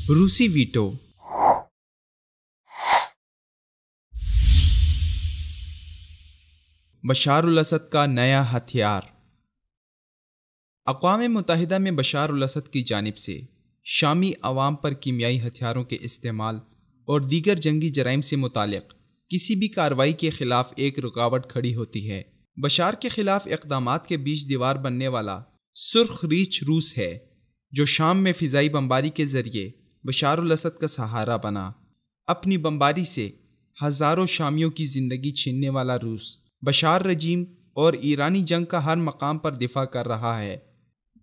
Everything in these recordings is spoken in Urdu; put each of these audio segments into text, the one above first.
روسی ویٹو۔ بشار الاسد کا نیا ہتھیار۔ اقوام متحدہ میں بشار الاسد کی جانب سے شامی عوام پر کیمیائی ہتھیاروں کے استعمال اور دیگر جنگی جرائم سے متعلق کسی بھی کارروائی کے خلاف ایک رکاوٹ کھڑی ہوتی ہے۔ بشار کے خلاف اقدامات کے بیچ دیوار بننے والا سرخ ریچھ روس ہے، جو شام میں فضائی بمباری کے ذریعے بشار الاسد کا سہارا بنا۔ اپنی بمباری سے ہزاروں شامیوں کی زندگی چھیننے والا روس بشار رجیم اور ایرانی جنگ کا ہر مقام پر دفاع کر رہا ہے۔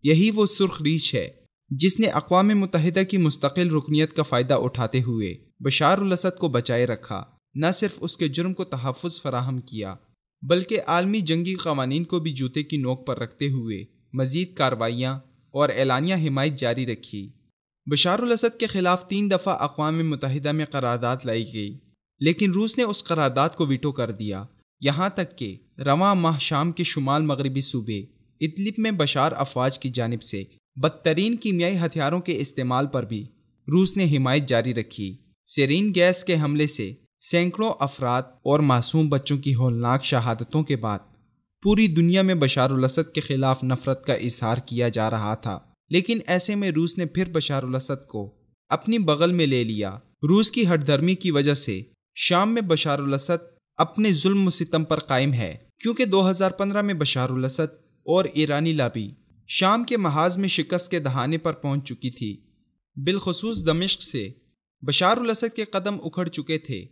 یہی وہ سرخ ریچھ ہے جس نے اقوام متحدہ کی مستقل رکنیت کا فائدہ اٹھاتے ہوئے بشار الاسد کو بچائے رکھا، نہ صرف اس کے جرم کو تحفظ فراہم کیا بلکہ عالمی جنگی قوانین کو بھی جوتے کی نوک پر رکھتے ہوئے مزید کارروائیاں اور اعلانیہ حمایت جاری رکھی۔ بشار الاسد کے خلاف 3 دفعہ اقوام متحدہ میں قرارداد لائی گئی، لیکن روس نے اس قرارداد کو ویٹو کر دیا، یہاں تک کہ رواں ماہ شام کے شمال مغربی صوبے ادلب میں بشار افواج کی جانب سے بدترین کیمیائی ہتھیاروں کے استعمال پر بھی روس نے حمایت جاری رکھی۔ سیرین گیس کے حملے سے سینکڑوں افراد اور معصوم بچوں کی ہولناک شہادتوں کے بعد پوری دنیا میں بشار الاسد کے خلاف نفرت کا اظہار کیا جا رہا تھا، لیکن ایسے میں روس نے پھر بشار الاسد کو اپنی بغل میں لے لیا۔ روس کی ہٹ دھرمی کی وجہ سے شام میں بشار الاسد اپنے ظلم و ستم پر قائم ہے، کیونکہ 2015 میں بشار الاسد اور ایرانی لابی شام کے محاذ میں شکست کے دہانے پر پہنچ چکی تھی۔ بالخصوص دمشق سے بشار الاسد کے قدم اکھڑ چکے تھے،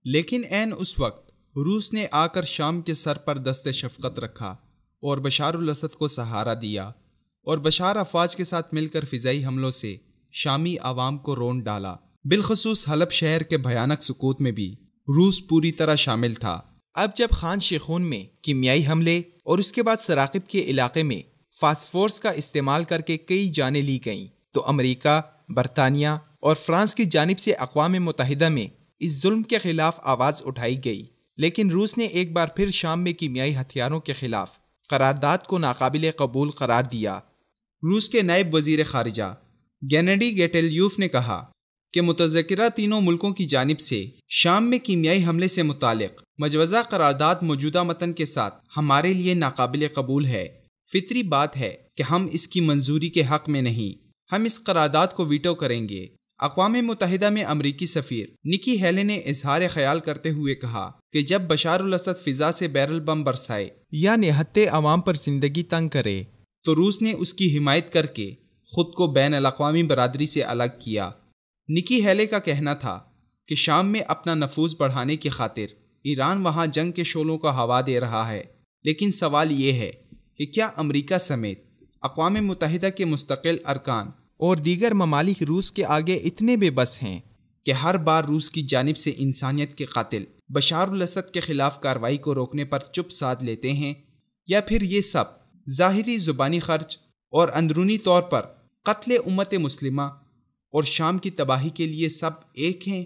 لیکن عین اس وقت روس نے آ کر شام کے سر پر دست شفقت رکھا اور بشار الاسد کو سہارا دیا، اور بشار افواج کے ساتھ مل کر فضائی حملوں سے شامی عوام کو رون ڈالا۔ بالخصوص حلب شہر کے بھیانک سقوط میں بھی روس پوری طرح شامل تھا۔ اب جب خان شیخون میں کیمیائی حملے اور اس کے بعد سراقب کے علاقے میں فاسفورس کا استعمال کر کے کئی جانیں لی گئیں، تو امریکہ، برطانیہ اور فرانس کی جانب سے اقوام متحدہ میں اس ظلم کے خلاف آواز اٹھائی گئی، لیکن روس نے ایک بار پھر شام میں کیمیائی ہتھیاروں کے خلاف قرارداد کو ناقابل قبول قرار دیا۔ روس کے نائب وزیر خارجہ گینڈی گیٹلیوف نے کہا کہ متذکرہ تینوں ملکوں کی جانب سے شام میں کیمیائی حملے سے متعلق مجوزہ قرارداد موجودہ متن کے ساتھ ہمارے لیے ناقابل قبول ہے۔ فطری بات ہے کہ ہم اس کی منظوری کے حق میں نہیں، ہم اس قرارداد کو ویٹو کریں گے۔ اقوام متحدہ میں امریکی سفیر نکی ہیلی نے اظہار خیال کرتے ہوئے کہا کہ جب بشار الاسد فضا سے بیرل بم برسائے یا نہتے عوام پر زندگی تنگ کرے تو روس نے اس کی حمایت کر کے خود کو بین الاقوامی برادری سے الگ کیا۔ نکی ہیلی کا کہنا تھا کہ شام میں اپنا نفوذ بڑھانے کی خاطر ایران وہاں جنگ کے شعلوں کو ہوا دے رہا ہے، لیکن سوال یہ ہے کہ کیا امریکہ سمیت اقوام متحدہ کے مستقل ارکان اور دیگر ممالک روس کے آگے اتنے بے بس ہیں کہ ہر بار روس کی جانب سے انسانیت کے قاتل بشار الاسد کے خلاف کارروائی کو روکنے پر چپ سادھ لیتے ہیں، یا پھر یہ سب ظاہری زبانی خرچ اور اندرونی طور پر قتل امت مسلمہ اور شام کی تباہی کے لیے سب ایک ہیں؟